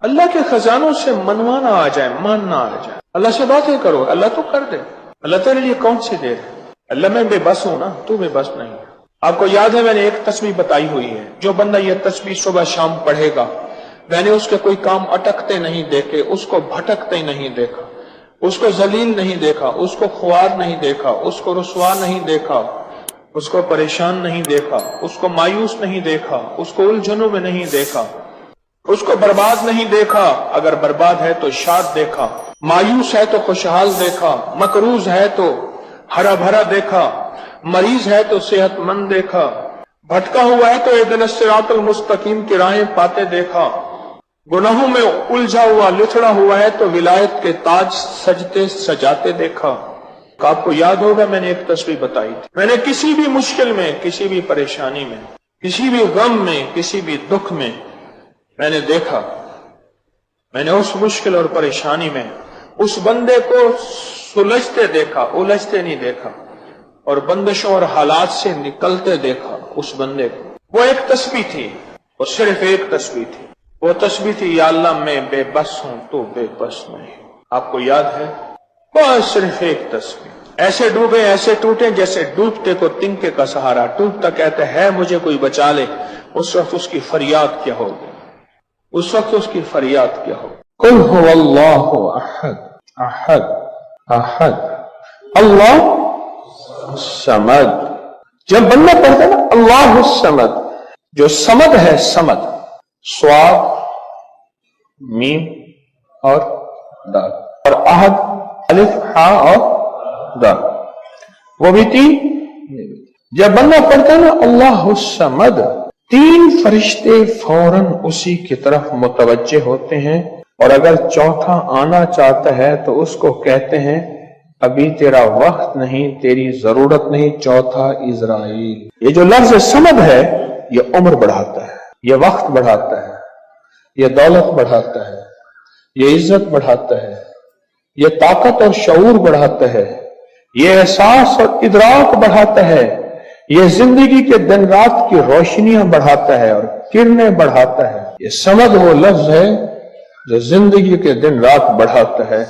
اللہ کے خزانوں سے منوانا آ جائے، ماننا آ جائے، اللہ سے باتیں کرو، اللہ تو کر دے، اللہ تیرے لیے کون سی دیر ہے؟ اللہ میں بے بس ہوں نا، تو بے بس نہیں۔ آپ کو یاد ہے میں نے ایک تسبیح بتائی ہوئی ہے، جو بندہ یہ تسبیح صبح شام پڑھے گا، میں نے اس کے کوئی کام اٹکتے نہیں دیکھے، اس کو بھٹکتے نہیں دیکھا، اس کو ذلیل نہیں دیکھا، اس کو خوار نہیں دیکھا، اس کو رسوا نہیں دیکھا، اس کو پریشان نہیں دیکھا، اس کو مایوس نہیں دیکھا، اس کو الجھنوں میں نہیں دیکھا، اس کو برباد نہیں دیکھا، اگر برباد ہے تو شاد دیکھا، مایوس ہے تو خوشحال دیکھا، مقروض ہے تو ہرا بھرا دیکھا، مریض ہے تو صحت مند دیکھا، بھٹکا ہوا ہے تو اہدنا الصراط المستقیم کی راہیں پاتے دیکھا، گناہوں میں الجھا ہوا لتڑا ہوا ہے تو ولایت کے تاج سجتے سجاتے دیکھا۔ آپ کو یاد ہوگا میں نے ایک تسبیح بتائی تھی، میں نے کسی بھی مشکل میں، کسی بھی پریشانی میں، کسی بھی غم میں، کسی بھی دکھ میں میں نے دیکھا، میں نے اس مشکل اور پریشانی میں اس بندے کو سلجھتے دیکھا، الجھتے نہیں دیکھا، اور بندشوں اور حالات سے نکلتے دیکھا اس بندے کو۔ وہ ایک تسبیح تھی، وہ صرف ایک تسبیح تھی، وہ تسبیح تھی یا اللہ میں بے بس ہوں تو بے بس نہیں۔ آپ کو یاد ہے؟ بس صرف ایک تسبیح، ایسے ڈوبے ایسے ٹوٹے جیسے ڈوبتے کو تنکے کا سہارا، ٹوٹتا کہتے ہے مجھے کوئی بچا لے، اس وقت اس کی فریاد کیا ہوگی، اس وقت اس کی فریاد کیا ہوگی؟ قل هو اللہ احد احد احد اللہ الصمد۔ جب بندہ پڑھتا ہے نا اللہ الصمد، جو صمد ہے، صمد صاد میم اور دال، اور احد الف ہا اور دال، وہ بھی تین۔ جب بندہ پڑھتا ہے نا اللہ الصمد، تین فرشتے فوراً اسی کی طرف متوجہ ہوتے ہیں، اور اگر چوتھا آنا چاہتا ہے تو اس کو کہتے ہیں ابھی تیرا وقت نہیں، تیری ضرورت نہیں، چوتھا اسرائیل۔ یہ جو لفظ صمد ہے یہ عمر بڑھاتا ہے، یہ وقت بڑھاتا ہے، یہ دولت بڑھاتا ہے، یہ عزت بڑھاتا ہے، یہ طاقت اور شعور بڑھاتا ہے، یہ احساس اور ادراک بڑھاتا ہے، یہ زندگی کے دن رات کی روشنیاں بڑھاتا ہے اور کرنیں بڑھاتا ہے۔ یہ صمد وہ لفظ ہے جو زندگی کے دن رات بڑھاتا ہے،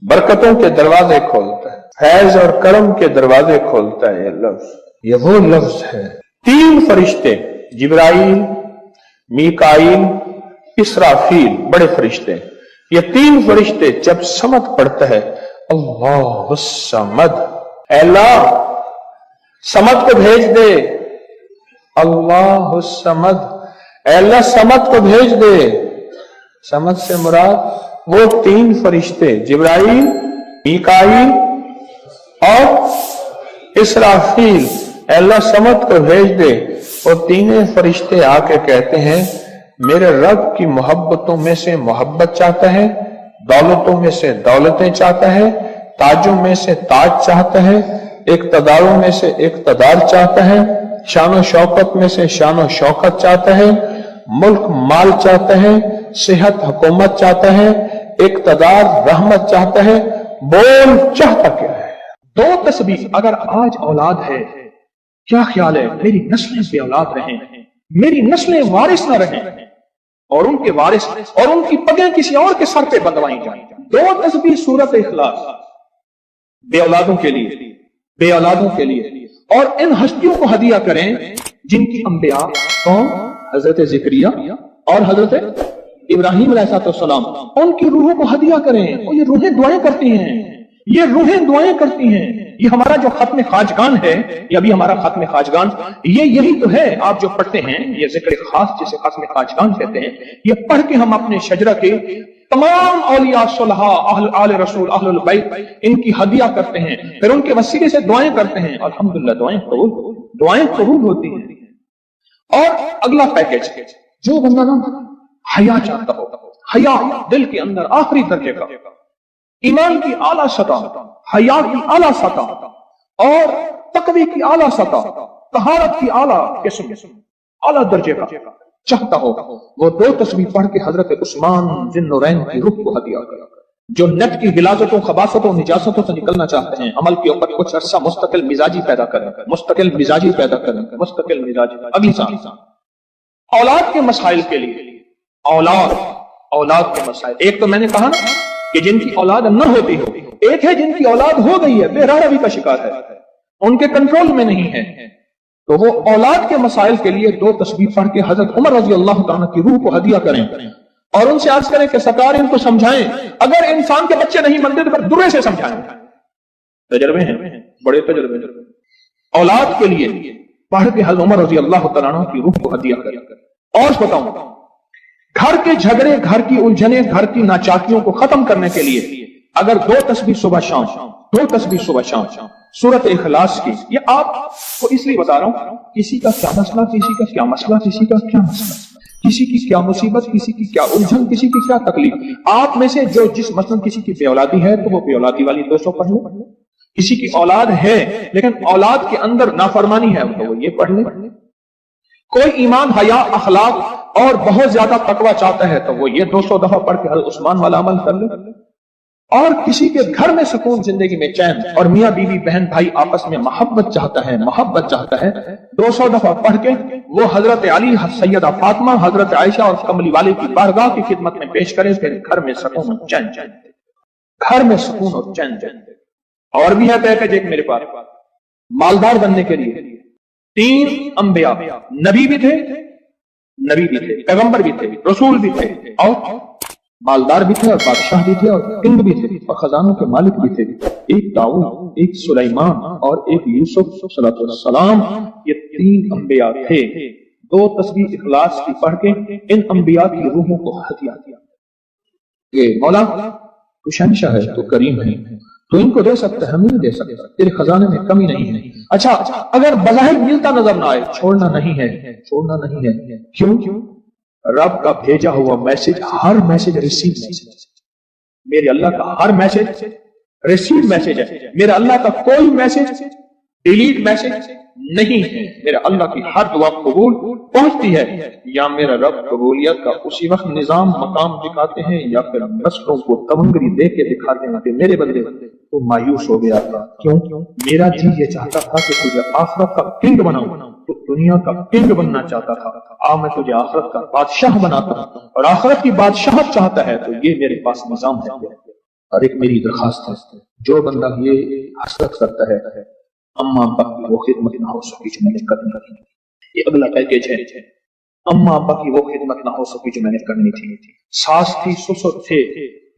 برکتوں کے دروازے کھولتا ہے، فیض اور کرم کے دروازے کھولتا ہے۔ یہ لفظ، یہ وہ لفظ ہے۔ تین فرشتے، جبرائیل، میکائیل، اسرافیل، بڑے فرشتے، یہ تین فرشتے جب صمد پڑھتا ہے اللہ الصمد، اے اللہ صمد کو بھیج دے، اللہ الصمد، اے اللہ صمد کو بھیج دے۔ صمد سے مراد وہ تین فرشتے جبرائیل، میکائیل اور اسرافیل، اے اللہ صمد کو بھیج دے۔ وہ تینوں فرشتے آ کے کہتے ہیں میرے رب کی محبتوں میں سے محبت چاہتا ہے، دولتوں میں سے دولتیں چاہتا ہے، تاجوں میں سے تاج چاہتا ہے، اقتداروں میں سے اقتدار چاہتا ہے، شان و شوکت میں سے شان و شوکت چاہتا ہے، ملک مال چاہتا ہے، صحت حکومت چاہتا ہے، اقتدار رحمت چاہتا ہے۔ بول چاہتا کیا ہے؟ دو تسبیح اگر آج اولاد ہے، کیا خیال ہے میری نسلیں بے اولاد رہیں، میری نسلیں وارث نہ رہیں، اور ان کے وارث اور ان کی پگیں کسی اور کے سر پہ بندوائی جائیں۔ دو تسبیح سورۃ اخلاص، بے اولادوں کے لیے، بے اولادوں کے لیے، اور ان ہستیوں کو ہدیہ کریں جن کی انبیاء کون؟ حضرت زکریا اور حضرت ابراہیم علیہ السلام، ان کی روحوں کو ہدیہ کریں۔ اور یہ روحیں دعائیں کرتی ہیں، یہ روحیں دعائیں کرتی ہیں۔ یہ ہمارا جو ختم خواجگان ہے، یہ ابھی ہمارا ختم خواجگان، یہ یہی تو ہے آپ جو پڑھتے ہیں، یہ ذکر خاص جسے ختم خواجگان کہتے ہیں۔ یہ پڑھ کے ہم اپنے شجرہ کے تمام اولیاء صلحاء، اہل آل رسول، اہل البیت، ان کی ہدیہ کرتے ہیں، پھر ان کے وسیلے سے دعائیں کرتے ہیں۔ الحمدللہ دعائیں قبول ہوتی ہیں۔ اور اگلا پیکج، جو بندہ نا حیا چاہتا ہو، حیا دل کے اندر آخری درجے کا، ایمان کی اعلیٰ سطح، حیا کی اعلیٰ سطح، اور تقوی کی اعلیٰ سطح، طہارت کی اعلیٰ قسم، اعلیٰ درجے کا چاہتا ہو، وہ دو تسبیح پڑھ کے حضرت عثمان ذی النورین کی روح کو ہدیہ کرے۔ جو نیٹ کی غلاظتوں، خباثتوں، نجاستوں سے نکلنا چاہتے ہیں، عمل کے اوپر کچھ عرصہ مستقل مزاجی پیدا کریں، مستقل مزاجی پیدا کریں، مستقل مزاجی۔ اگلی سال اولاد کے مسائل کے لیے، اولاد اولاد کے مسائل. ایک تو میں نے کہا نا کہ جن کی اولاد نہ ہوتی ہو، ایک ہے جن کی اولاد ہو گئی ہے، بے روی کا شکار ہے، ان کے کنٹرول میں نہیں ہے. تو وہ اولاد کے مسائل کے لیے 2 تسبیح پڑھ کے حضرت عمر رضی اللہ تعالیٰ کی روح کو ہدیہ کریں اور ان سے عرض کریں کہ سرکار ان کو سمجھائیں. اگر انسان کے بچے نہیں بنتے تو پھر درے سے سمجھائیں. تجربے ہیں، بڑے تجربے. اولاد کے لیے پڑھ کے حضرت عمر رضی اللہ تعالیٰ کی روح کو ہدیہ کریں. اور بتاؤں، گھر کے جھگڑے، گھر کی الجھنیں، گھر کی ناچاکیوں کو ختم کرنے کے لیے اگر 2 تسبیح صبح شام، 2 تسبیح صبح شام سورۃ اخلاص کی. یہ آپ کو اس لیے بتا رہا ہوں، کسی کا کیا مسئلہ، کسی کا کیا مسئلہ، کسی کا کیا مسئلہ، کسی کی کیا مصیبت، کسی کی کیا الجھن، کسی کی کیا تکلیف. آپ میں سے جو جس مثلا کسی کی بے اولادی ہے تو وہ بے اولادی والی 200 پڑھ لیں. کسی کی اولاد ہے لیکن اولاد کے اندر نافرمانی ہے تو وہ یہ پڑھ لیں. کوئی ایمان، حیا، اخلاق اور بہت زیادہ تقوی چاہتا ہے تو وہ یہ 200 دفعہ پڑھ کے حضرت عثمان والا عمل کر لے. اور کسی کے گھر میں سکون، زندگی میں چین، اور میاں بیوی بہن بھائی آپس میں محبت چاہتا ہے، محبت چاہتا ہے، 200 دفعہ پڑھ کے وہ حضرت علی، سیدہ فاطمہ، حضرت عائشہ اور کملی والے کی بارگاہ کی خدمت میں پیش کرے. پھر گھر میں سکون اور چین، گھر میں سکون اور چین. اور بھی ہے پیکج ایک میرے پاس مالدار بننے کے لیے. 3 انبیاء، نبی بھی تھے، پیغمبر بھی تھے، رسول بھی تھے، اور مالدار بھی تھے، اور بادشاہ بھی تھے، اور کنگ بھی تھے، اور خزانوں کے مالک بھی تھے. ایک داؤد، ایک سلیمان اور ایک یوسف صلیٰ السلام. یہ 3 انبیاء تھے. 2 تسبیح اخلاص کی پڑھ کے ان انبیاء کی روحوں کو ہدیہ دیا کہ مولا تو شہنشاہ ہے، تو کریم ہے، تو ان کو دے سکتا ہے، ہم نہیں دے سکتا، تیرے خزانے میں کمی نہیں ہے. اچھا اگر بظاہر ملتا نظر نہ آئے، چھوڑنا نہیں ہے، چھوڑنا نہیں ہے. کیوں؟ رب کا بھیجا ہوا میسج، ہر میسج ریسیو میسج. میرے اللہ کا ہر میسج ریسیو میسج ہے. میرا اللہ کا کوئی میسج ڈیلیٹ میسج نہیں ہے. میرا اللہ کی ہر دعا قبول پہنچتی ہے. یا میرا رب قبولیت کا اسی وقت نظام مقام دکھاتے ہیں، یا پھر نسلوں کو تمنگری دے کے دکھاتے ہیں کہ میرے بندے تو مایوس ہو گیا تھا. کیوں؟ میرا جی یہ چاہتا تھا کہ تجھے آخرت کا کنگ بناؤں، تو دنیا کا کنگ بننا چاہتا تھا. میں تجھے آخرت کا بادشاہ بناتا ہوں، اور آخرت کی بادشاہت چاہتا ہے تو یہ میرے پاس نظام ہے. اور ایک میری درخواست ہے، جو بندہ یہ حسرت کرتا ہے اما ابا کی وہ خدمت نہ ہو سکی جو میں نے کرنی تھی. یہ اگلا پیکیج ہے. اما ابا کی وہ خدمت نہ ہو سکی جو میں نے کرنی تھی. ساس تھی، سسر تھے،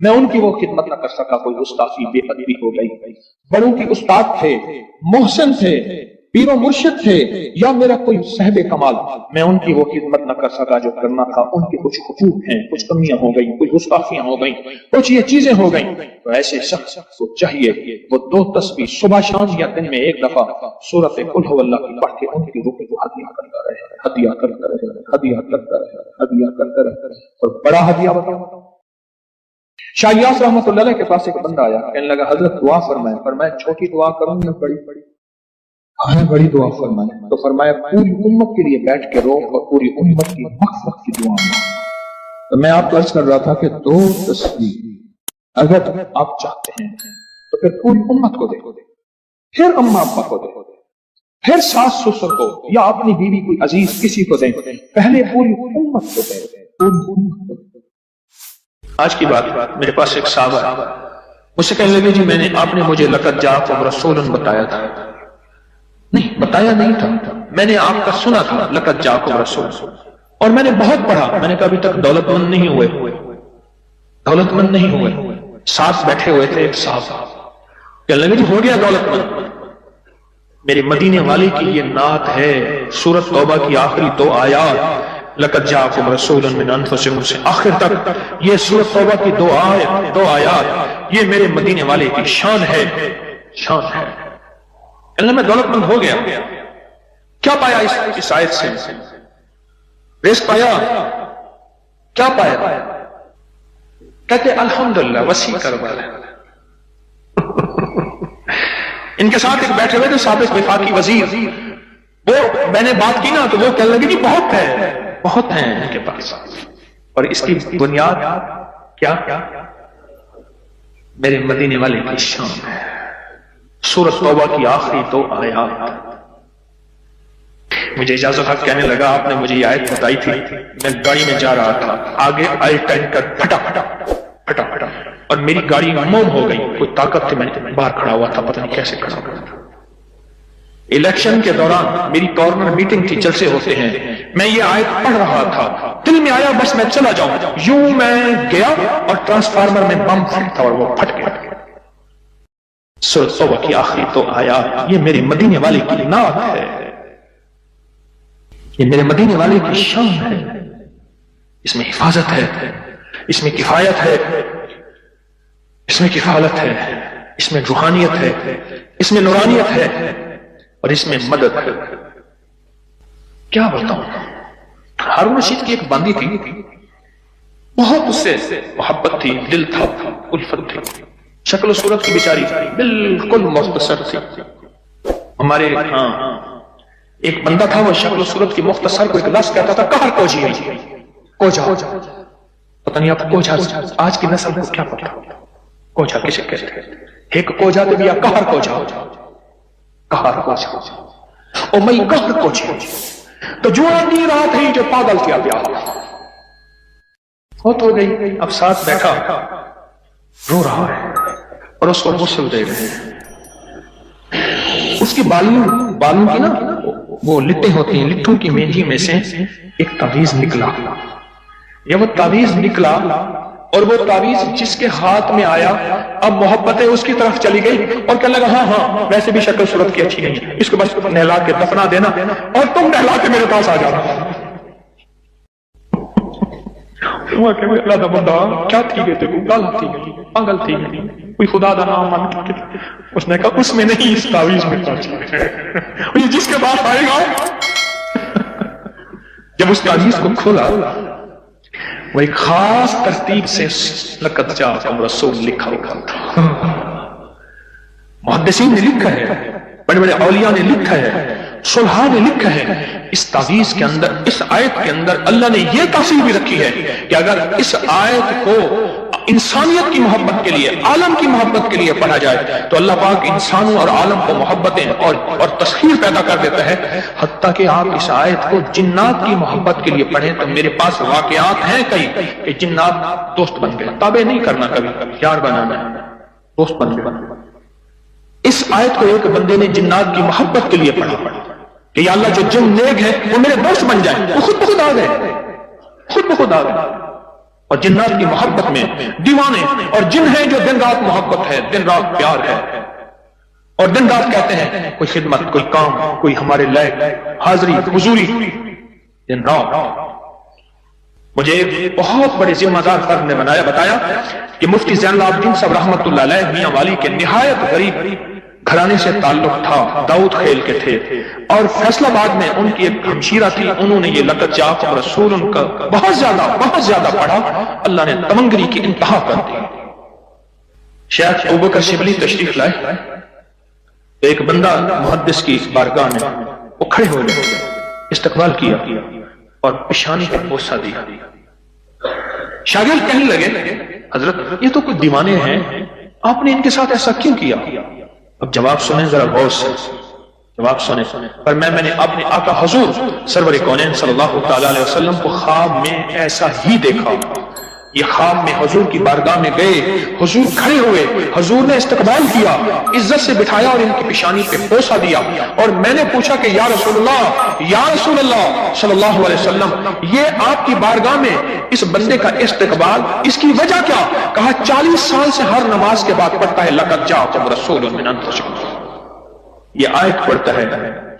میں ان کی وہ خدمت نہ کر سکا. کوئی استاذی بے ادبی ہو گئی. بڑوں کی استاد تھے، محسن تھے، پیر و مرشد تھے، یا میرا کوئی صاحب کمال، میں ان کی وہ خدمت نہ کر سکا جو کرنا تھا. ان کے کچھ حقوق ہیں، کچھ کمیاں ہو گئی، کچھ گستاخیاں ہو گئیں، کچھ یہ چیزیں ہو گئیں. تو ایسے شخص کو چاہیے وہ 2 تسبیح صبح شام یا دن میں 1 دفعہ سورۃ قل هو اللہ کی پڑھ کے ان کی روح کو ہدیہ کرتا رہے، ہدیہ کرتا رہے، ہدیہ کرتا رہے، ہدیہ کرتا رہے. اور بڑا ہدیہ بتاؤ، شاہ یاس رحمۃ اللہ علیہ کے پاس ایک بندہ آیا، کہنے لگا حضرت دعا فرمائے. فرمایا چھوٹی دعا کروں یا بڑی؟ بڑی دعا فرمائے. تو فرمایا پوری امت کے لیے بیٹھ کے رو اور پوری امت کی مغفرت کی دعا. تو میں آپ کو عرض کر رہا تھا کہ 2 تسبیح اگر آپ چاہتے ہیں تو پھر پوری امت کو دے، پھر اما ابا کو دے، پھر ساس سسر کو، یا اپنی بیوی کوئی عزیز کسی کو دیں. پہلے پوری امت کو دے. آج کی بات، میرے پاس ایک صحابہ ہے، مجھ سے کہنے لگے جی میں نے، آپ نے مجھے لقد جاءکم رسول بتایا تھا. نہیں، بتایا نہیں تھا، میں نے آپ کا سنا تھا لقد جاءکم رسول، اور میں نے بہت پڑھا. میں نے کہا ابھی تک دولت مند نہیں ہوئے، دولت مند نہیں ہوئے. ساتھ بیٹھے ہوئے تھے ایک صاحب، کہنے لگے جی ہو گیا دولت مند. میرے مدینے والے کی یہ نعت ہے، سورۃ توبہ کی آخری 2 آیات، لقد جاءکم رسول من انفسکم سے آخر تک یہ سورۃ توبہ کی 2 آیات، یہ میرے مدینے والے کی شان ہے، شان ہے. اللہ میں دولت مند ہو گیا. کیا پایا اس آیت سے؟ رزق پایا؟ کیا پایا؟ کہتے الحمدللہ وسیع کاروبار ہے. ان کے ساتھ ایک بیٹھے ہوئے تھے سابق وفاقی وزیر، وہ میں نے بات کی نا تو وہ کہنے لگے جی بہت ہے، بہت ہیں ان کے پاس. اور اس کی بنیاد کیا؟ میرے مدینے والے کی شان ہے. سورۃ توبہ کی آخری 2 آیات. مجھے اجازت حق کہنے لگا آپ نے مجھے یہ آیت بتائی تھی، میں گاڑی میں جا رہا تھا، آگے آئی ٹینکر پھٹا اور میری گاڑی موم ہو گئی، کوئی طاقت تھی، میں باہر کھڑا ہوا تھا، پتہ نہیں کیسے کھڑا ہوا تھا۔ الیکشن کے دوران میری کارنر میٹنگ تھی، جلسے ہوتے ہیں، میں یہ آیت پڑھ رہا تھا، دل میں آیا بس میں چلا جاؤں، یوں میں گیا اور ٹرانسفارمر میں بم پھٹا اور وہ پھٹ گیا۔ سورۃ توبہ کی آخری تو آیات، یہ میرے مدینے والے کی نعت ہے، یہ میرے مدینے والے کی شان ہے، اس میں حفاظت ہے، اس میں کفایت ہے، اس میں کفالت ہے، اس میں روحانیت ہے، اس میں نورانیت ہے، اور اس میں مدد ہے۔ کیا بتاؤں، ہارون رشید کی ایک باندی تھی، بہت اس سے محبت تھی، دل تھا، الفت تھی، شکل و صورت کی بیچاری بالکل مختصر تھی۔ ہمارے ایک بندہ تھا، وہ شکل و صورت کی مختصر کو ایک لفظ کہتا تھا کہر کوجی، کوجا، پتہ نہیں آپ کوجا آج کی نسل کو کیا پتا، کوجا کسے کہتے ہیں، ایک کوجا تو بیا کہر کوجا، کہر کوجا، او میں کہر کوجا، تو جو آدمی رات ہے جو پاگل کیا گیا، فوت ہو گئی، اب ساتھ بیٹھا رو رہا ہے اور اس کو غسل دے رہے ہیں، اس کی بالوں کی نا وہ لٹیں ہوتی ہیں، لٹوں کی مینجی میں سے ایک تعویذ نکلا، یا وہ تعویذ نکلا اور وہ تعویذ جس کے ہاتھ میں آیا اب محبتیں اس کی طرف چلی گئی اور کہنے لگا ہاں ویسے بھی شکل صورت کی اچھی نہیں ہے، اس کو بس نہلا کے دفنا دینا اور تم نہلا کے میرے پاس آ جانا۔ اللہ دا بندہ کیا تھی گئے تھے، گالا تھی گئی، پاگل تھی گئی، کوئی خدا دا نام من کے، اس نے کہا اس میں نہیں، اس تعویذ میں یہ جس کے پاس آئے گا۔ جب اس تعویذ کو کھولا وہ ایک خاص ترتیب سے لقد جاءکم رسول لکھا ہوا تھا، محدثین نے لکھا ہے، بڑے بڑے اولیاء نے لکھا ہے، صلحاء نے لکھا ہے، اس تعویذ کے اندر، اس آیت کے اندر اللہ نے یہ تاثیر بھی رکھی ہے کہ اگر اس آیت کو انسانیت کی محبت کے لیے، عالم کی محبت کے لیے پڑھا جائے تو اللہ پاک انسانوں اور عالم کو محبتیں اور تسخیر پیدا کر دیتا ہے، حتیٰ کہ آپ اس آیت کو جنات کی محبت کے لیے پڑھیں تو میرے پاس واقعات ہیں کئی کہ جنات دوست بن گئے، تابع نہیں کرنا، کبھی یار بنانا ہے، دوست بن گئے۔ اس آیت کو ایک بندے نے جنات کی محبت کے لیے پڑھا کہ یا اللہ جو جن نیک ہے وہ میرے دوست بن جائیں، وہ خود بخود آ گئے، خود بخود آ گئے، اور جنات کی محبت میں دیوانے اور جن ہیں جو دن رات محبت ہے، دن رات پیار ہے، اور دن رات کہتے ہیں کوئی خدمت، کوئی کام، کوئی ہمارے لائق حاضری حضوری، دن رات۔ مجھے ایک بہت بڑے ذمہ دار فرد نے بتایا کہ مفتی زین العابدین صاحب رحمۃ اللہ علیہ میاں والی کے نہایت غریب گھرانے سے تعلق تھا، داؤد خیل کے تھے، اور فیصل آباد میں ان کی ایک ہمشیرہ تھی، انہوں نے یہ لقد جاءکم رسول ان کا بہت زیادہ پڑھا، اللہ نے تمنگری کی انتہا کر دی۔ شیخ ابوبکر شبلی تشریف لائے، ایک بندہ محدث کی بارگاہ میں وہ کھڑے ہو گئے، استقبال کیا اور پیشانی پر بوسہ دیا۔ شاگرد کہنے لگے حضرت یہ تو کوئی دیوانے ہیں، آپ نے ان کے ساتھ ایسا کیوں کیا؟ اب جواب سنیں ذرا غور سے، جواب سنیں۔ پر میں نے اپنے آقا حضور سرور کونین صلی اللہ تعالی علیہ وسلم کو خواب میں ایسا ہی دیکھا، یہ خواب میں حضور کی بارگاہ میں گئے، حضور کھڑے ہوئے، حضور نے استقبال کیا، عزت سے بٹھایا اور ان کی پیشانی پہ بوسہ دیا، اور میں نے پوچھا کہ یا رسول اللہ صلی اللہ علیہ وسلم یہ آپ کی بارگاہ میں اس بندے کا استقبال، اس کی وجہ کیا؟ کہا 40 سال سے ہر نماز کے بعد پڑھتا ہے لقد جاءکم رسول من انفسکم، یہ آیت پڑھتا ہے،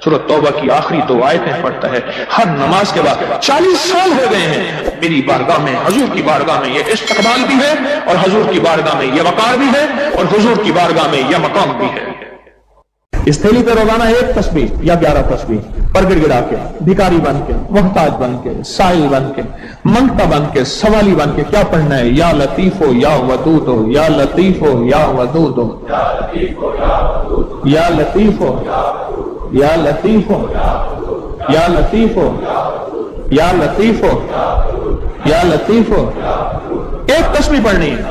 سورۃ توبہ کی آخری 2 آیتیں پڑھتا ہے ہر نماز کے بعد، 40 سال ہو گئے ہیں میری بارگاہ میں، حضور کی بارگاہ میں یہ استقبال بھی ہے، اور حضور کی بارگاہ میں یہ وقار بھی ہے، اور حضور کی بارگاہ میں یہ مقام بھی ہے۔ اس تھیلی پہ روزانہ 1 تسبیح یا 11 تسبیح پر گڑ گڑا کے، بھکاری بن کے، محتاج بن کے، سائل بن کے، منگتا بن کے، سوالی بن کے کیا پڑھنا ہے؟ یا لطیف ہو یا ودود ہو، یا لطیف ہو یا ودود ہو، یا لطیف ہو یا لطیف ہو، یا لطیف ہو یا لطیف ہو یا لطیف ہو۔ 1 تسبیح پڑھنی ہے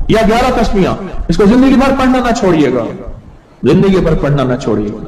یا 11 تسبیحاں، اس کو زندگی بھر پڑھنا نہ چھوڑیے گا، زندگی بھر پڑھنا نہ چھوڑیے گا۔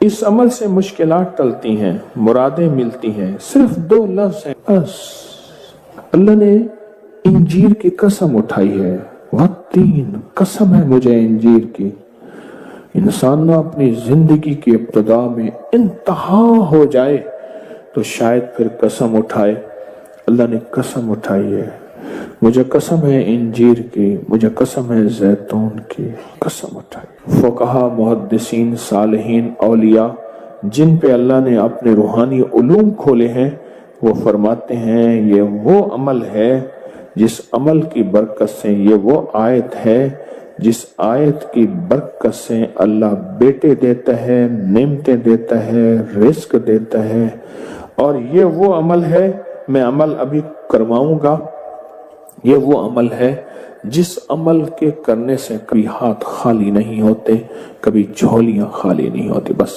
اس عمل سے مشکلات ٹلتی ہیں، مرادیں ملتی ہیں، صرف 2 لفظ ہیں بس۔ اللہ نے انجیر کی قسم اٹھائی ہے، والتین، قسم ہے مجھے انجیر کی۔ انسان نہ اپنی زندگی کی ابتدا میں انتہا ہو جائے تو شاید پھر قسم اٹھائے۔ اللہ نے قسم اٹھائی ہے، مجھے قسم ہے انجیر کی، مجھے قسم ہے زیتون کی، قسم اٹھائی۔ فقہا، محدثین، صالحین، اولیاء جن پہ اللہ نے اپنے روحانی علوم کھولے ہیں، وہ فرماتے ہیں یہ وہ عمل ہے جس عمل کی برکت سے، یہ وہ آیت ہے جس آیت کی برکت سے اللہ بیٹے دیتا ہے، نعمتیں دیتا ہے، رزق دیتا ہے، اور یہ وہ عمل ہے، میں عمل ابھی کرواؤں گا، یہ وہ عمل ہے جس عمل کے کرنے سے کبھی ہاتھ خالی نہیں ہوتے، کبھی جھولیاں خالی نہیں ہوتی۔ بس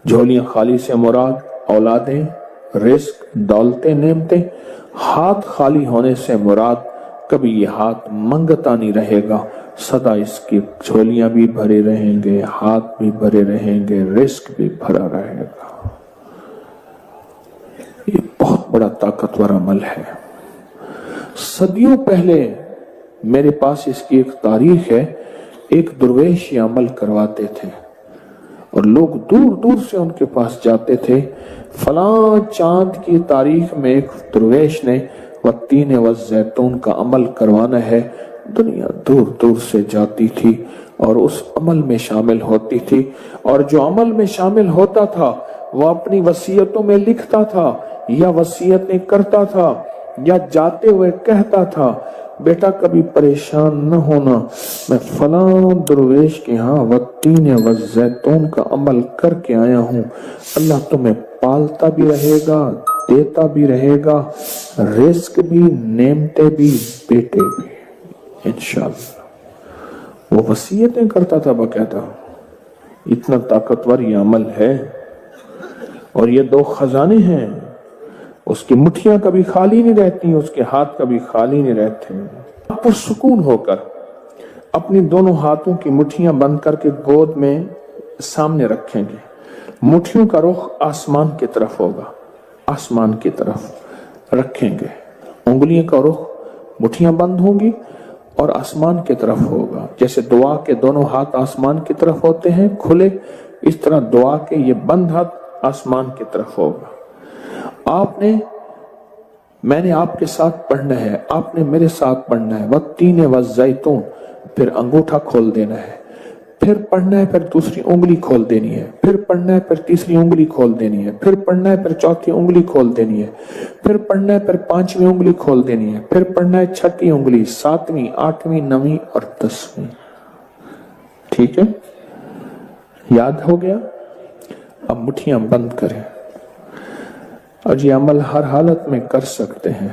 جھولیاں خالی سے مراد اولادیں، رزق، دولتیں، نعمتیں۔ ہاتھ خالی ہونے سے مراد کبھی یہ ہاتھ منگتا نہیں رہے گا، سدا اس کی جھولیاں بھی بھرے رہیں گے، ہاتھ بھی بھرے رہیں گے، رزق بھی بھرا رہے گا۔ یہ بہت بڑا طاقتور عمل ہے۔ صدیوں پہلے میرے پاس اس کی ایک تاریخ ہے، ایک درویش یہ عمل کرواتے تھے اور لوگ دور دور سے ان کے پاس جاتے تھے۔ فلاں چاند کی تاریخ میں ایک درویش نے والتین والزیتون کا عمل کروانا ہے، دنیا دور دور سے جاتی تھی اور اس عمل میں شامل ہوتی تھی، اور جو عمل میں شامل ہوتا تھا وہ اپنی وصیتوں میں لکھتا تھا یا وصیتیں کرتا تھا یا جاتے ہوئے کہتا تھا، بیٹا کبھی پریشان نہ ہونا، میں فلاں درویش کے ہاں والتین والزیتون کا عمل کر کے آیا ہوں، اللہ تمہیں پالتا بھی رہے گا، دیتا بھی رہے گا، رزق بھی، نعمتیں بھی، بیٹے بھی، انشاءاللہ۔ وہ وصیتیں کرتا تھا باقاعدہ۔ اتنا طاقتور یہ عمل ہے، اور یہ 2 خزانے ہیں، اس کی مٹھیاں کبھی خالی نہیں رہتی، اس کے ہاتھ کبھی خالی نہیں رہتے۔ آپ پرسکون ہو کر اپنی دونوں ہاتھوں کی مٹھیاں بند کر کے گود میں سامنے رکھیں گے، مٹھیوں کا رخ آسمان کی طرف ہوگا، آسمان کی طرف رکھیں گے، انگلیوں کا رخ، مٹھیاں بند ہوں گی اور آسمان کی طرف ہوگا۔ جیسے دعا کے دونوں ہاتھ آسمان کی طرف ہوتے ہیں کھلے، اس طرح دعا کے یہ بند ہاتھ آسمان کی طرف ہوگا۔ میں نے آپ کے ساتھ پڑھنا ہے، آپ نے میرے ساتھ پڑھنا ہے، والتین والزیتون، پھر انگوٹھا کھول دینا ہے، پھر پڑھنا ہے، پھر دوسری انگلی کھول دینی ہے، پھر پڑھنا ہے، پھر تیسری انگلی کھول دینی ہے، پھر پڑھنا ہے، پھر چوتھی انگلی کھول دینی ہے، پھر پڑھنا ہے، پھر 5ویں انگلی کھول دینی ہے، پھر پڑھنا ہے 6ٹھی انگلی، 7ویں، 8ویں، 9ویں اور 10ویں۔ ٹھیک ہے، یاد ہو گیا؟ اب مٹھیاں بند کریں، اور یہ عمل ہر حالت میں کر سکتے ہیں۔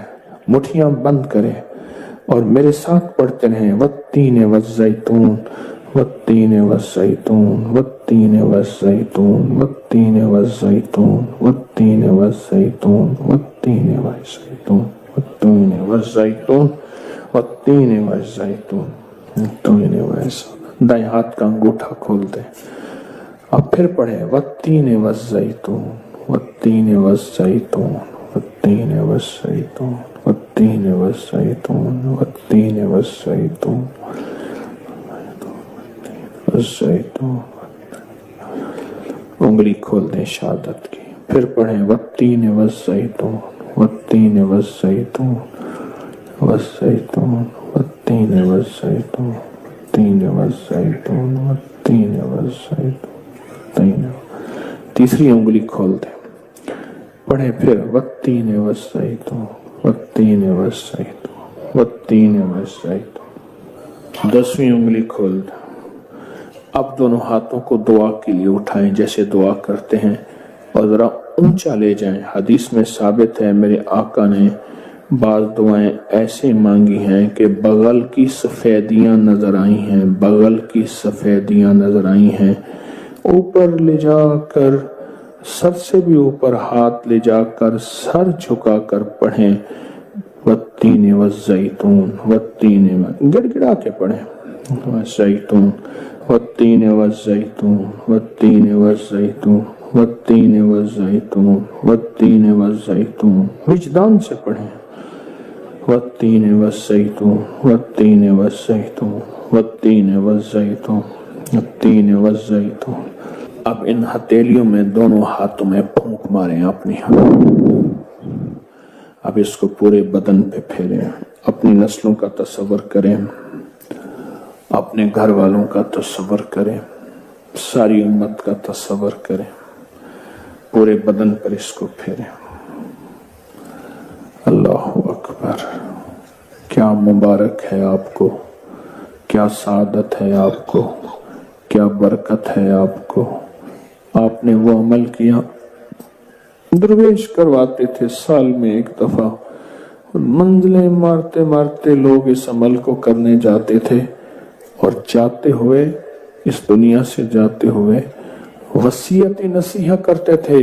مٹھیاں بند کریں اور میرے ساتھ پڑھتے رہیں، والتین والزیتون، والتین والزیتون، والتین والزیتون، والتین والزیتون، والتین والزیتون، والتین والزیتون، والتین والزیتون، والتین والزیتون، والتین والزیتون۔ دائیں ہاتھ کا انگوٹھا کھول دیں، اب پھر پڑھیں، والتین والزیتون، والتین والزیتون، والتین والزیتون، والتین والزیتون، والتین والزیتون، والزیتون۔ انگلی کھول دیں شہادت کی، پھر پڑھیں، والتین والزیتون، والتین والزیتون، والزیتون، والتین والزیتون، والتین والزیتون، والتین والزیتون۔ تیسری انگلی کھول دیں، پڑھیں پھر، والتین والزیتون، والتین والزیتون، والتین والزیتون۔ 10ویں انگلی کھول دیں۔ اب دونوں ہاتھوں کو دعا کے لیے اٹھائیں جیسے دعا کرتے ہیں، اور ذرا اونچا لے جائیں۔ حدیث میں ثابت ہے میرے آقا نے بعض دعائیں ایسے مانگی ہیں کہ بغل کی سفیدیاں نظر آئی ہیں، بغل کی سفیدیاں نظر آئی ہیں۔ اوپر لے جا کر، سر سے بھی اوپر ہاتھ لے جا کر، سر جھکا کر پڑھیں، والتین والزیتون، والتین، گڑ گڑا کے پڑھیں، والزیتون، والتین والزیتون والتین والزیتون والتین والزیتون والتین والزیتون، وجدان سے پڑھیں، والتین والزیتون والتین والزیتون والتین والزیتون والتین والزیتون۔ اب ان ہتھیلیوں میں دونوں ہاتھوں میں پھونک ماریں اپنی، اب اس کو پورے بدن پہ پھیریں، اپنی نسلوں کا تصور کریں، اپنے گھر والوں کا تصور کریں، ساری امت کا تصور کریں، پورے بدن پر اس کو پھیریں۔ اللہ اکبر، کیا مبارک ہے آپ کو، کیا سعادت ہے آپ کو، کیا برکت ہے آپ کو۔ آپ نے وہ عمل کیا، درویش کرواتے تھے سال میں ایک دفعہ، منزلیں مارتے مارتے لوگ اس عمل کو کرنے جاتے تھے، اور جاتے ہوئے، اس دنیا سے جاتے ہوئے وصیت نصیحت کرتے تھے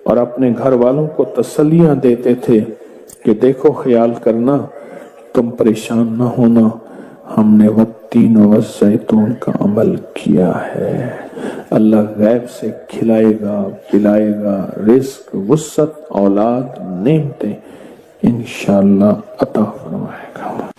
اور اپنے گھر والوں کو تسلیاں دیتے تھے کہ دیکھو خیال کرنا، تم پریشان نہ ہونا، ہم نے والتین والزیتون کا عمل کیا ہے۔ اللہ غیب سے کھلائے گا، پلائے گا، رزق، وسعت، اولاد، نعمتیں انشاءاللہ عطا فرمائے گا۔